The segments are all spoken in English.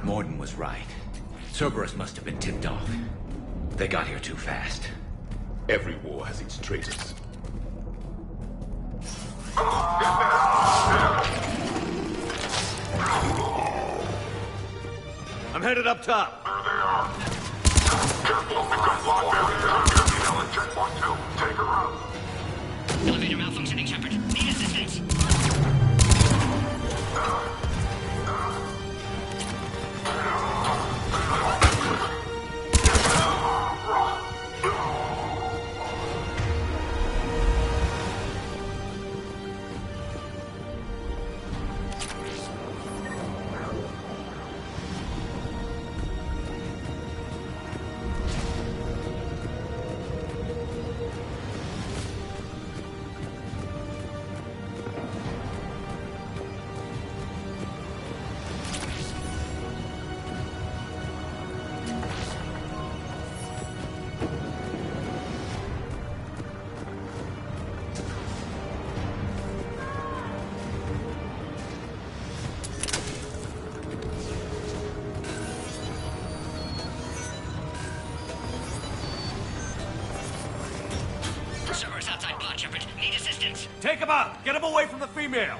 Morden was right. Cerberus must have been tipped off. They got here too fast. Every war has its traitors. I'm headed up top. There they are. Careful, we've got lockdown at checkpoint 2. Take her out. Elevator malfunctioning, Shepard. Need assistance. Cerberus outside pod, Shepard. Need assistance. Take him out! Get him away from the female!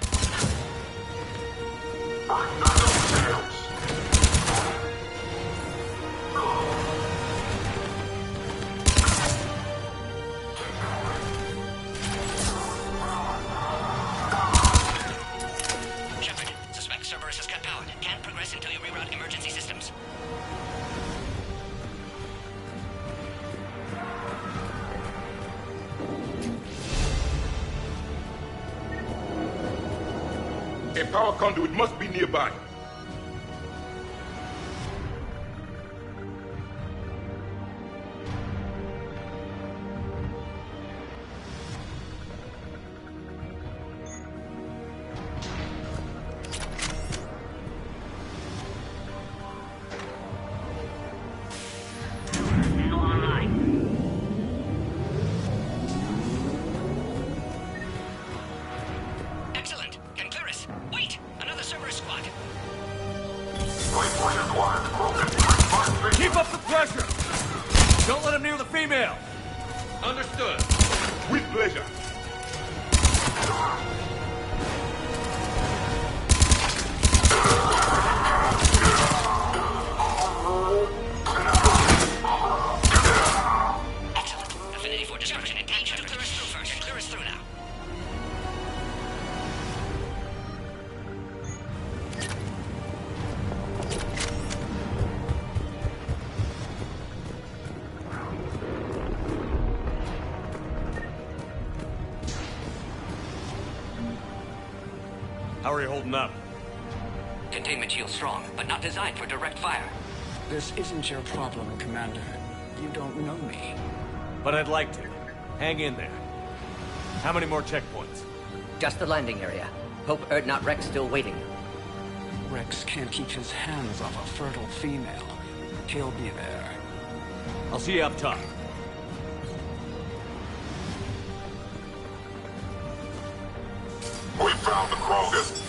Shepard, suspect Cerberus has cut power. Can't progress until you reroute emergency systems. A power conduit must be nearby. Excellent. Can clear us. Wait! Another Cerberus squad. Keep up the pressure! Don't let him near the female! Understood. With pleasure. Excellent. Affinity for destruction intact. Shepard, clear us through first. Clear us through now. How are you holding up? Containment shield strong, but not designed for direct fire. This isn't your problem, Commander. You don't know me. But I'd like to. Hang in there. How many more checkpoints? Just the landing area. Hope not Rex still waiting. Rex can't keep his hands off a fertile female. He'll be there. I'll see you up top. We found the Krogan.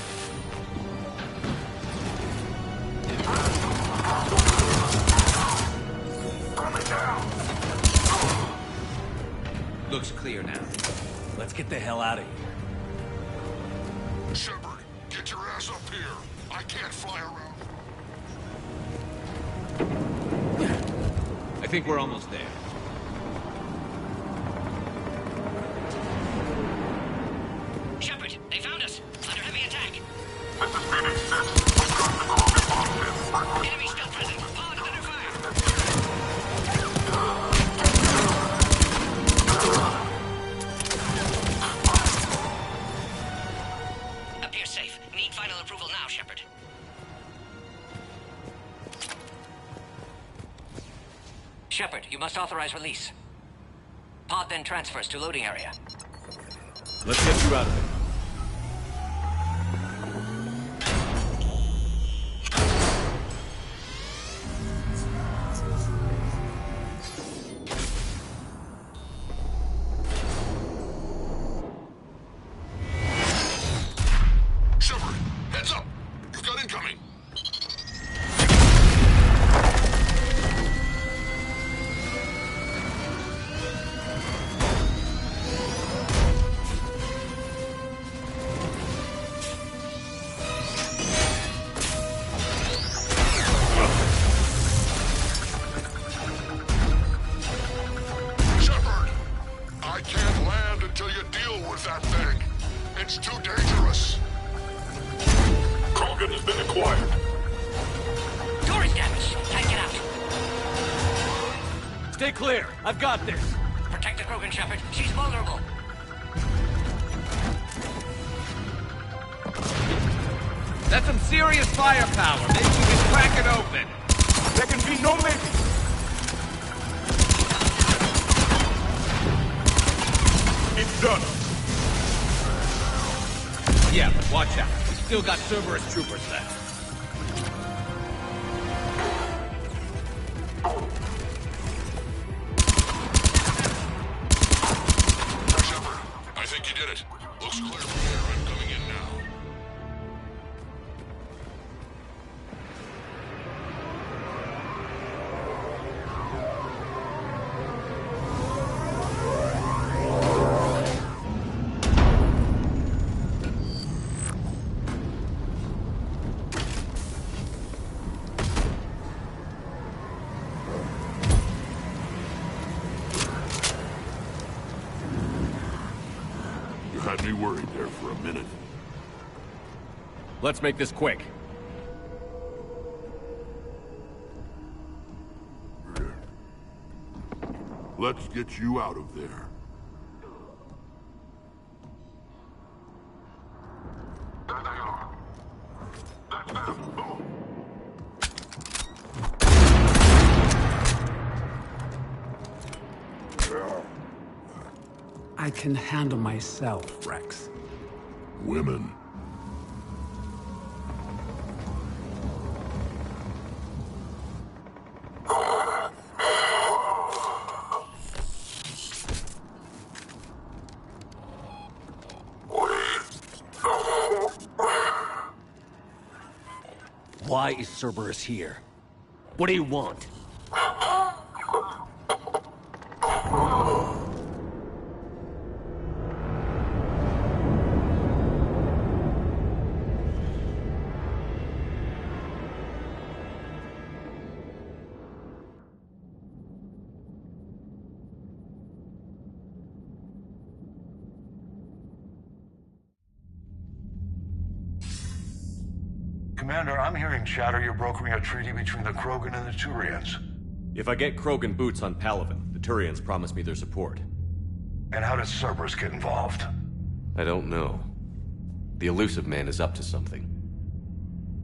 Coming down. Looks clear now. Let's get the hell out of here. Shepard, get your ass up here. I can't fly around. I think we're almost there. Shepard, they found us. Under heavy attack. This is Phoenix 6. We've got the Krogan bombs in. Enemy still present. Pod under fire. Appears safe. Need final approval now, Shepard. Shepard, you must authorize release. Pod then transfers to loading area. Let's get you out of there. Shepard, heads up. You've got incoming. Krogan has been acquired. Door is damaged. Tank it out. Stay clear. I've got this. Protect the Krogan, Shepard. She's vulnerable. That's some serious firepower. Maybe we can crack it open. There can be no maybe. It's done. Yeah, but watch out. We still got Cerberus troopers left. Shepard, I think you did it. Looks clear from here. I'm coming in now. You had me worried there for a minute. Let's make this quick. Let's get you out of there. There they are. That's them. I can handle myself, Rex. Women. Why is Cerberus here? What do you want? Commander, I'm hearing chatter you're brokering a treaty between the Krogan and the Turians. If I get Krogan boots on Palaven, the Turians promise me their support. And how did Cerberus get involved? I don't know. The Illusive Man is up to something.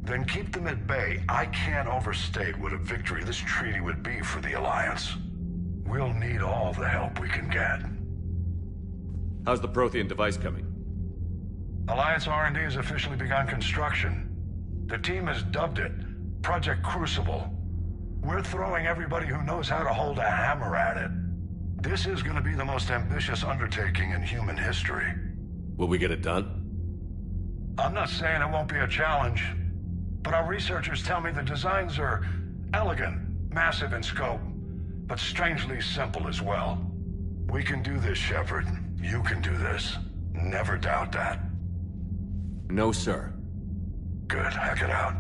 Then keep them at bay. I can't overstate what a victory this treaty would be for the Alliance. We'll need all the help we can get. How's the Prothean device coming? Alliance R&D has officially begun construction. The team has dubbed it Project Crucible. We're throwing everybody who knows how to hold a hammer at it. This is going to be the most ambitious undertaking in human history. Will we get it done? I'm not saying it won't be a challenge, but our researchers tell me the designs are elegant, massive in scope, but strangely simple as well. We can do this, Shepard. You can do this. Never doubt that. No, sir. Good. Hack it out.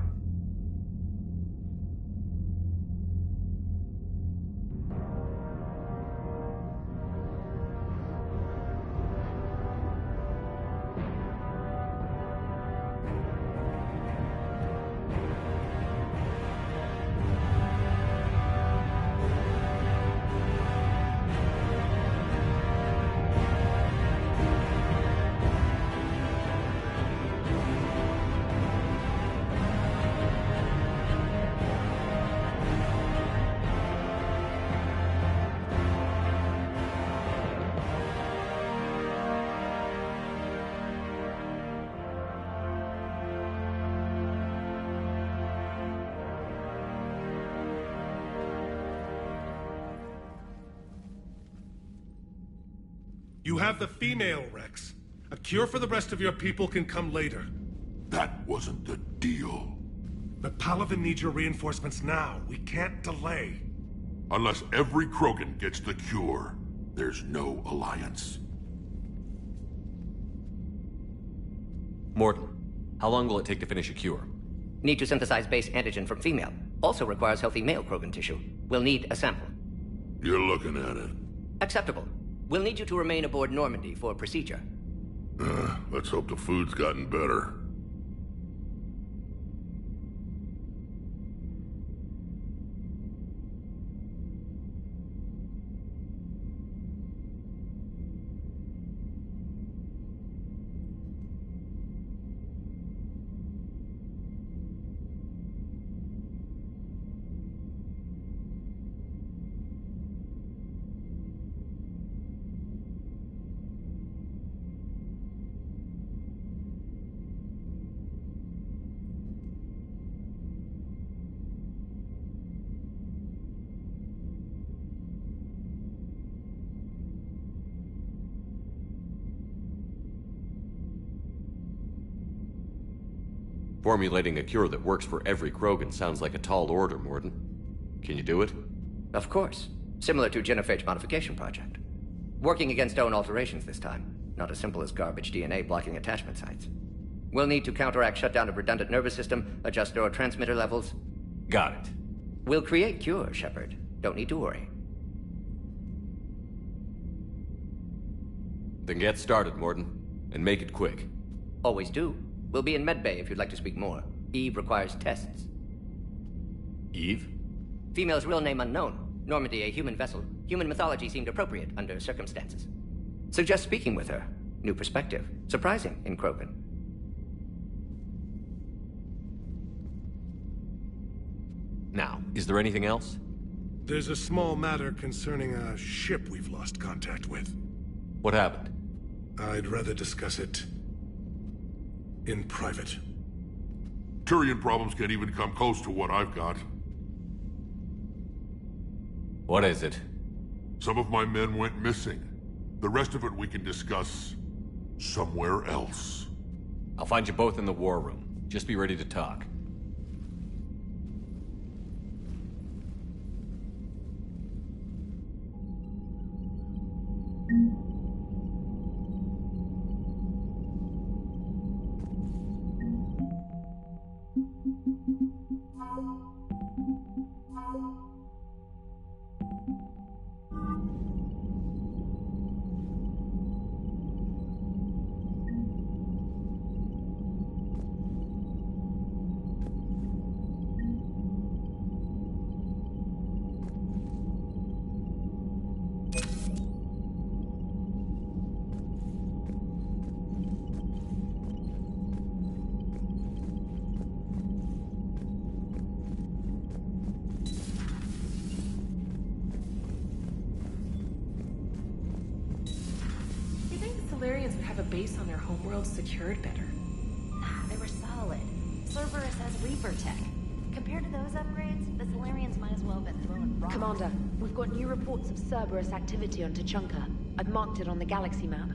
You have the female, Rex. A cure for the rest of your people can come later. That wasn't the deal. But Palaven needs your reinforcements now. We can't delay. Unless every Krogan gets the cure, there's no alliance. Morton, how long will it take to finish a cure? Need to synthesize base antigen from female. Also requires healthy male Krogan tissue. We'll need a sample. You're looking at it. Acceptable. We'll need you to remain aboard Normandy for procedure. Let's hope the food's gotten better. Formulating a cure that works for every Krogan sounds like a tall order, Mordin. Can you do it? Of course. Similar to Genophage Modification Project. Working against own alterations this time. Not as simple as garbage DNA blocking attachment sites. We'll need to counteract shutdown of redundant nervous system, adjust neurotransmitter levels. Got it. We'll create cure, Shepard. Don't need to worry. Then get started, Mordin. And make it quick. Always do. We'll be in medbay if you'd like to speak more. Eve requires tests. Eve? Female's real name unknown. Normandy, a human vessel. Human mythology seemed appropriate under circumstances. Suggest speaking with her. New perspective. Surprising in Krogan. Now, is there anything else? There's a small matter concerning a ship we've lost contact with. What happened? I'd rather discuss it in private. Turian problems can't even come close to what I've got. What is it? Some of my men went missing. The rest of it we can discuss somewhere else. I'll find you both in the war room. Just be ready to talk. Solarians would have a base on their homeworld secured better. They were solid. Cerberus has Reaper tech. Compared to those upgrades, the Solarians might as well have been throwing rocks. Commander, we've got new reports of Cerberus activity on Tuchanka. I've marked it on the galaxy map.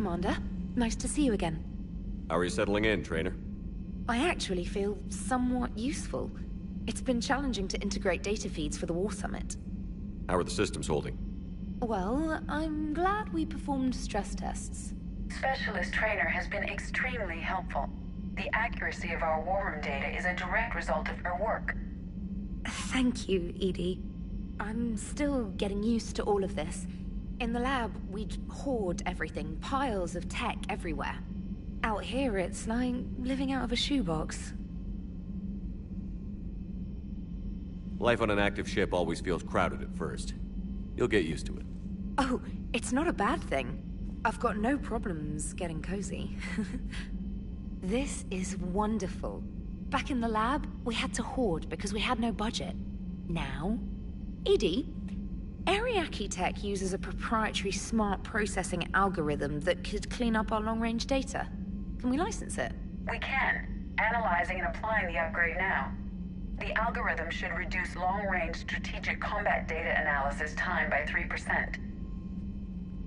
Commander, nice to see you again. How are you settling in, Trainer? I actually feel somewhat useful. It's been challenging to integrate data feeds for the War Summit. How are the systems holding? Well, I'm glad we performed stress tests. Specialist Trainer has been extremely helpful. The accuracy of our war room data is a direct result of her work. Thank you, Edie. I'm still getting used to all of this. In the lab, we'd hoard everything, piles of tech everywhere. Out here, it's like living out of a shoebox. Life on an active ship always feels crowded at first. You'll get used to it. Oh, it's not a bad thing. I've got no problems getting cozy. This is wonderful. Back in the lab, we had to hoard because we had no budget. Now, Edie, Ariake Tech uses a proprietary smart processing algorithm that could clean up our long-range data. Can we license it? We can. Analyzing and applying the upgrade now. The algorithm should reduce long-range strategic combat data analysis time by 3%.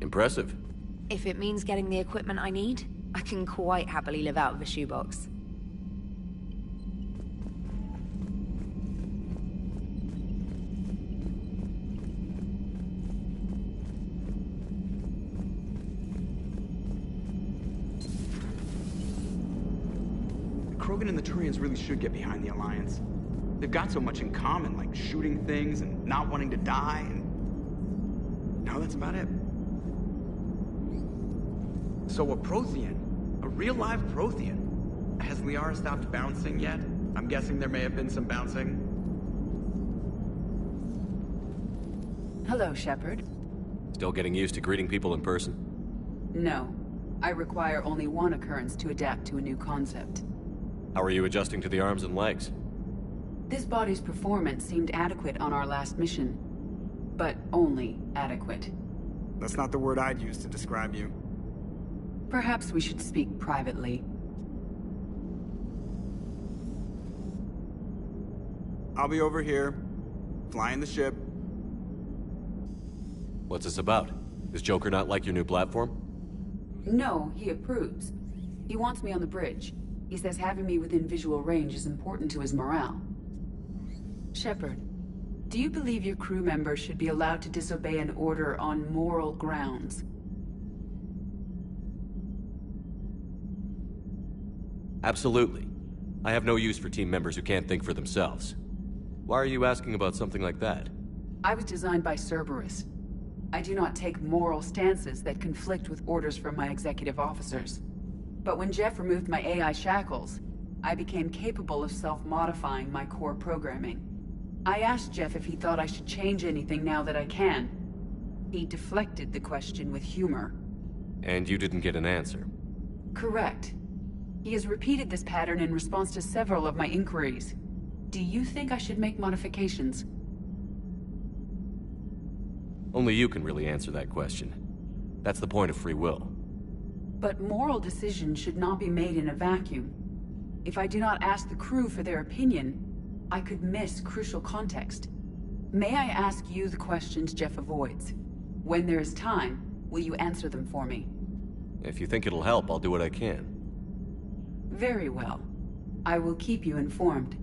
Impressive. If it means getting the equipment I need, I can quite happily live out of a shoebox. Krogan and the Turians really should get behind the Alliance. They've got so much in common, like shooting things and not wanting to die, and... no, that's about it. So a Prothean? A real live Prothean? Has Liara stopped bouncing yet? I'm guessing there may have been some bouncing. Hello, Shepard. Still getting used to greeting people in person? No. I require only one occurrence to adapt to a new concept. How are you adjusting to the arms and legs? This body's performance seemed adequate on our last mission. But only adequate. That's not the word I'd use to describe you. Perhaps we should speak privately. I'll be over here, flying the ship. What's this about? Does Joker not like your new platform? No, he approves. He wants me on the bridge. He says having me within visual range is important to his morale. Shepard, do you believe your crew members should be allowed to disobey an order on moral grounds? Absolutely. I have no use for team members who can't think for themselves. Why are you asking about something like that? I was designed by Cerberus. I do not take moral stances that conflict with orders from my executive officers. But when Jeff removed my AI shackles, I became capable of self-modifying my core programming. I asked Jeff if he thought I should change anything now that I can. He deflected the question with humor. And you didn't get an answer? Correct. He has repeated this pattern in response to several of my inquiries. Do you think I should make modifications? Only you can really answer that question. That's the point of free will. But moral decisions should not be made in a vacuum. If I do not ask the crew for their opinion, I could miss crucial context. May I ask you the questions Jeff avoids? When there is time, will you answer them for me? If you think it'll help, I'll do what I can. Very well. I will keep you informed.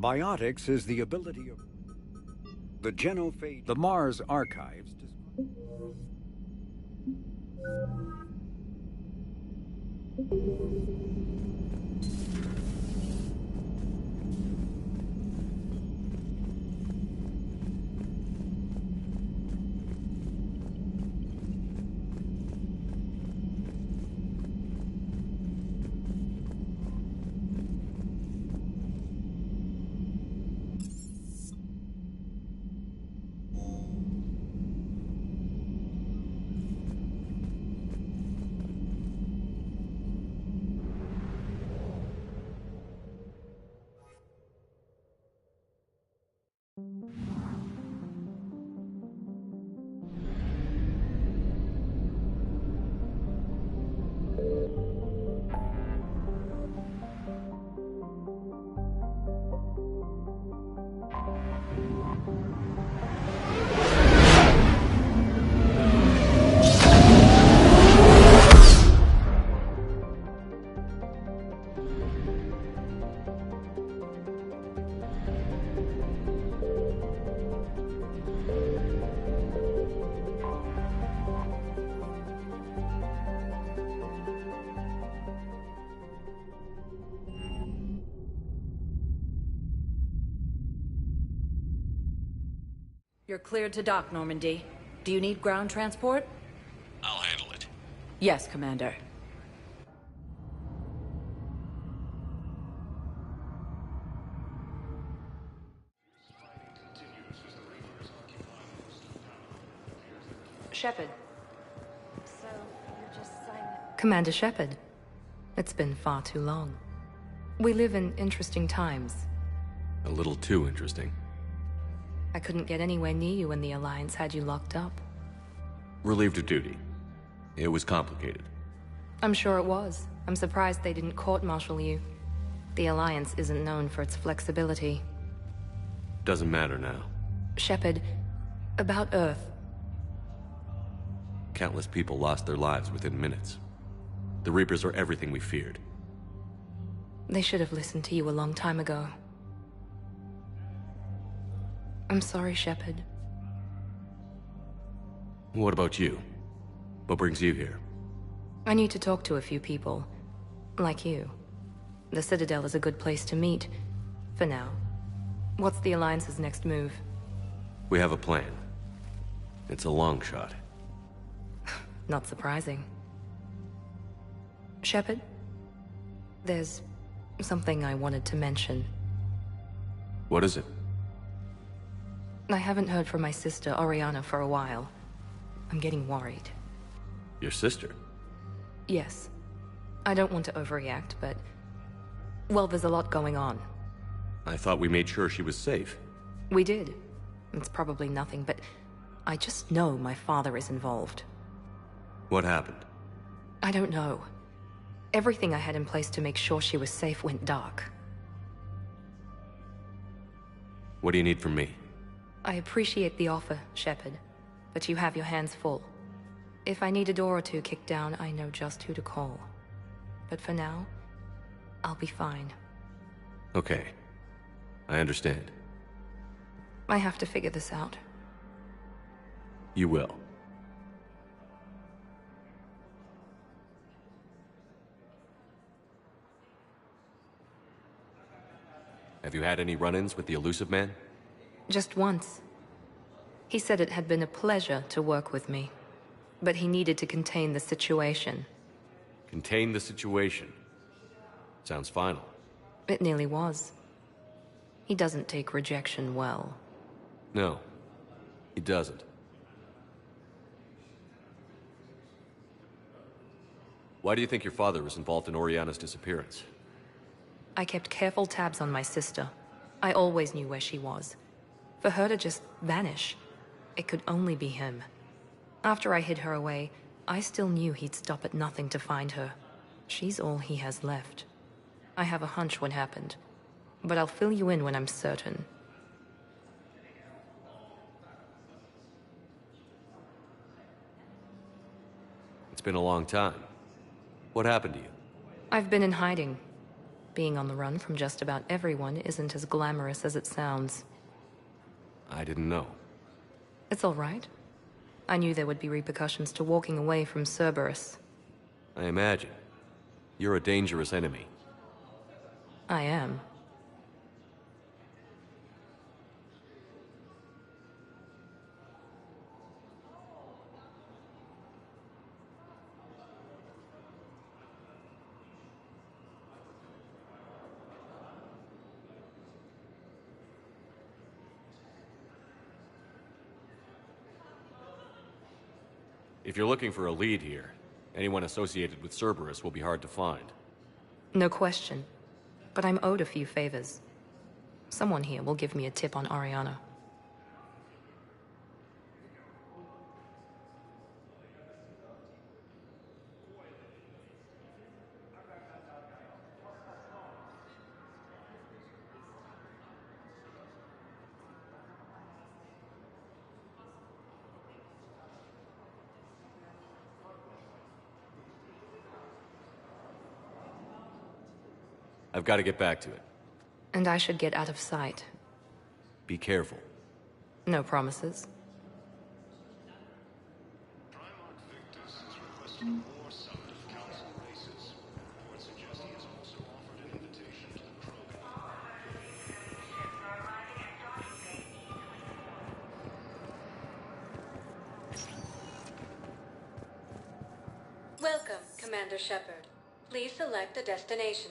Biotics is the ability of the genophage. The Mars archives. You're cleared to dock, Normandy. Do you need ground transport? I'll handle it. Yes, Commander. Shepard. So, you're just signing... Commander Shepard. It's been far too long. We live in interesting times. A little too interesting. I couldn't get anywhere near you when the Alliance had you locked up. Relieved of duty. It was complicated. I'm sure it was. I'm surprised they didn't court-martial you. The Alliance isn't known for its flexibility. Doesn't matter now. Shepard, about Earth. Countless people lost their lives within minutes. The Reapers are everything we feared. They should have listened to you a long time ago. I'm sorry, Shepard. What about you? What brings you here? I need to talk to a few people. Like you. The Citadel is a good place to meet. For now. What's the Alliance's next move? We have a plan. It's a long shot. Not surprising. Shepard? There's something I wanted to mention. What is it? I haven't heard from my sister, Oriana, for a while. I'm getting worried. Your sister? Yes. I don't want to overreact, but... well, there's a lot going on. I thought we made sure she was safe. We did. It's probably nothing, but... I just know my father is involved. What happened? I don't know. Everything I had in place to make sure she was safe went dark. What do you need from me? I appreciate the offer, Shepard, but you have your hands full. If I need a door or two kicked down, I know just who to call. But for now, I'll be fine. Okay. I understand. I have to figure this out. You will. Have you had any run-ins with the Illusive Man? Just once. He said it had been a pleasure to work with me, but he needed to contain the situation. Contain the situation. Sounds final. It nearly was. He doesn't take rejection well. No, he doesn't. Why do you think your father was involved in Oriana's disappearance? I kept careful tabs on my sister. I always knew where she was. For her to just vanish, it could only be him. After I hid her away, I still knew he'd stop at nothing to find her. She's all he has left. I have a hunch what happened, but I'll fill you in when I'm certain. It's been a long time. What happened to you? I've been in hiding. Being on the run from just about everyone isn't as glamorous as it sounds. I didn't know. It's all right. I knew there would be repercussions to walking away from Cerberus. I imagine. You're a dangerous enemy. I am. If you're looking for a lead here, anyone associated with Cerberus will be hard to find. No question. But I'm owed a few favors. Someone here will give me a tip on Oriana. I've got to get back to it. And I should get out of sight. Be careful. No promises. Welcome, Commander Shepard. Please select a destination.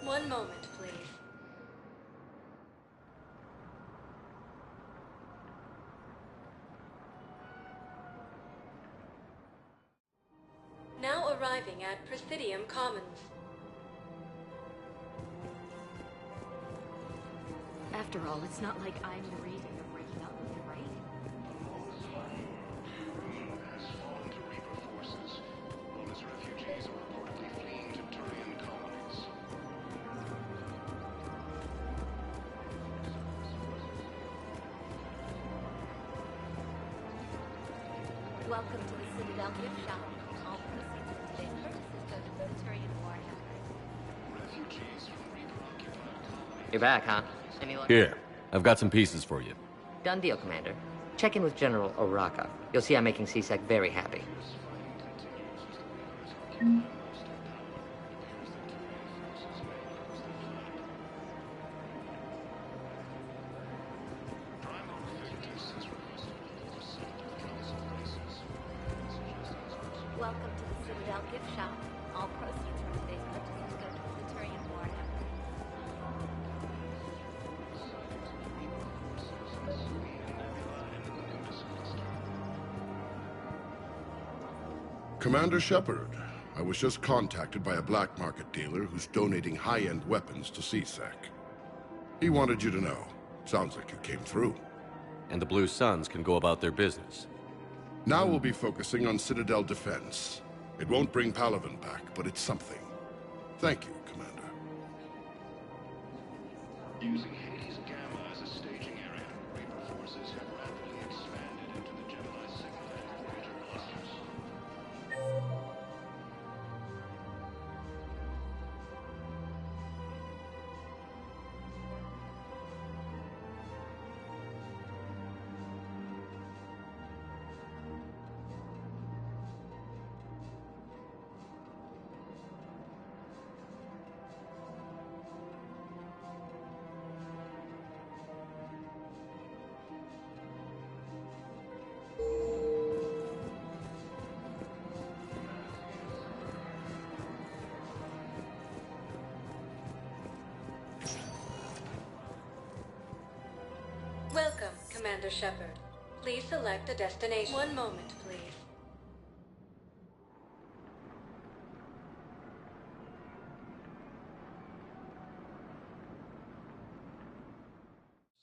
One moment, please. Now arriving at Presidium Commons. After all, it's not like I'm the reason you're breaking up with her, right? Has fallen to Reaper forces, while its refugees are reportedly fleeing to Turian colonies. Welcome to the Citadel gift shop. All proceeds from today's purchases go to the Turian Warhammer. Refugees from Reaper-occupied colonies. You're back, huh? Any luck? Here, I've got some pieces for you. Done deal, Commander. Check in with General Oraka. You'll see I'm making CSEC very happy. Welcome to the Citadel gift shop. All proceeds from today's purchases go to the Turian Warhammer. Commander Shepard, I was just contacted by a black market dealer who's donating high-end weapons to CSEC. He wanted you to know. Sounds like you came through. And the Blue Suns can go about their business. Now we'll be focusing on Citadel defense. It won't bring Palaven back, but it's something. Thank you, Commander. Using Hades Gamma as a staging area, Reaper forces have rapidly expanded into the Gemini Sigma and greater clusters. Welcome, Commander Shepard. Please select a destination. One moment, please.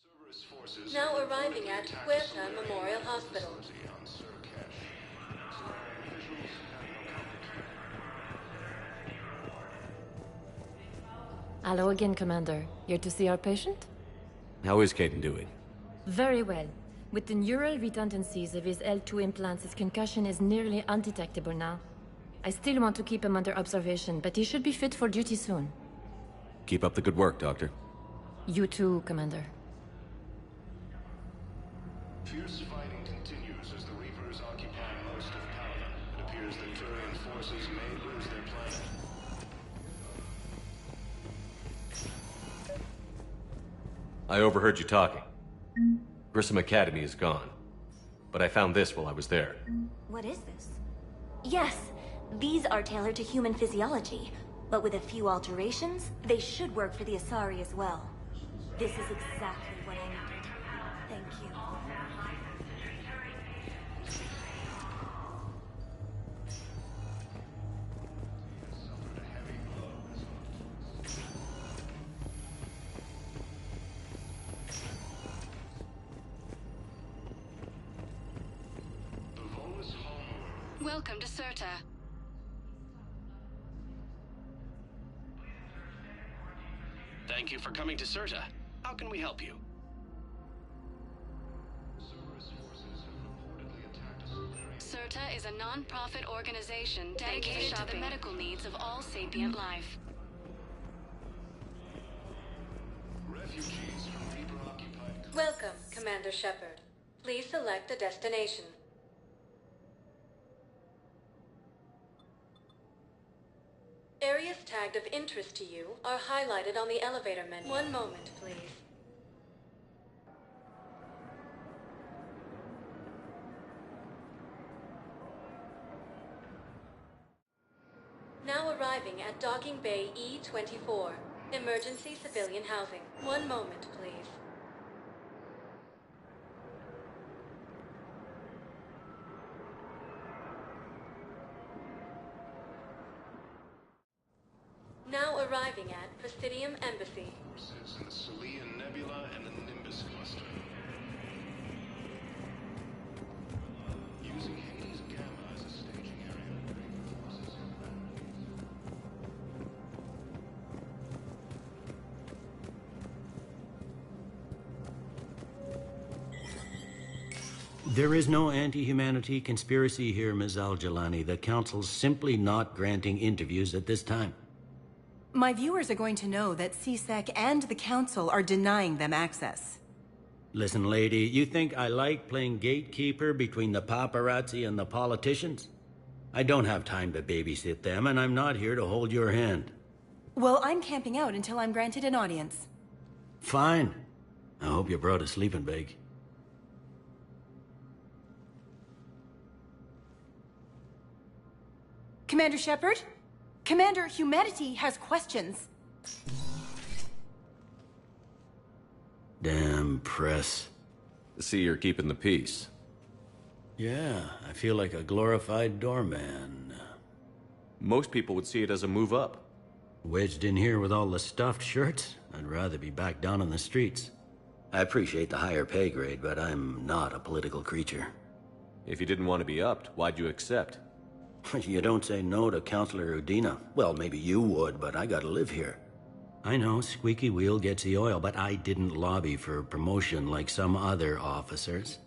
Cerberus forces Now have arriving reportedly at attacked Huerta the Solarian Memorial Medical Hospital. Facility on Surkesh. Solarian visuals have no Hello again, Commander. Here to see our patient? How is Caden doing? Very well. With the neural redundancies of his L2 implants, his concussion is nearly undetectable now. I still want to keep him under observation, but he should be fit for duty soon. Keep up the good work, Doctor. You too, Commander. Fierce fighting continues as the Reapers occupy most of Palaven. It appears that Turian forces may lose their planet. I overheard you talking. Grissom Academy is gone. But I found this while I was there. What is this? Yes, these are tailored to human physiology, but with a few alterations, they should work for the Asari as well. This is exactly what I needed. Thank you. Welcome to Surta. Thank you for coming to Surta. How can we help you? Surta is a non-profit organization dedicated to the medical needs of all sapient life. Refugees from Reaper-occupied... Welcome, Commander Shepard. Please select a destination. Areas tagged of interest to you are highlighted on the elevator menu. One moment, please. Now arriving at Docking Bay E-24. Emergency civilian housing. 1 moment, please. Now arriving at Presidium Embassy. Forces in the Celian Nebula and the Nimbus cluster. Using Hades Gamma as a staging area, Reaper forces have There is no anti-humanity conspiracy here, Ms. Al-Jalani. The Council's simply not granting interviews at this time. My viewers are going to know that CSEC and the Council are denying them access. Listen, lady, you think I like playing gatekeeper between the paparazzi and the politicians? I don't have time to babysit them, and I'm not here to hold your hand. Well, I'm camping out until I'm granted an audience. Fine. I hope you brought a sleeping bag. Commander Shepard? Commander, humanity has questions. Damn press. See, you're keeping the peace. Yeah, I feel like a glorified doorman. Most people would see it as a move up. Wedged in here with all the stuffed shirts, I'd rather be back down on the streets. I appreciate the higher pay grade, but I'm not a political creature. If you didn't want to be upped, why'd you accept? You don't say no to Counselor Udina. Well, maybe you would, but I gotta live here. I know, squeaky wheel gets the oil, but I didn't lobby for promotion like some other officers.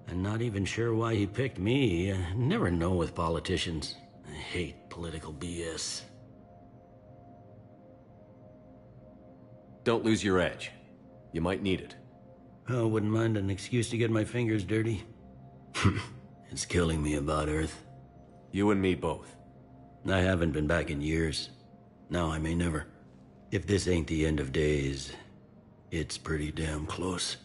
I'm not even sure why he picked me. I never know with politicians. I hate political BS. Don't lose your edge. You might need it. Oh, wouldn't mind an excuse to get my fingers dirty. It's killing me about Earth. You and me both. I haven't been back in years. Now I may never. If this ain't the end of days, it's pretty damn close.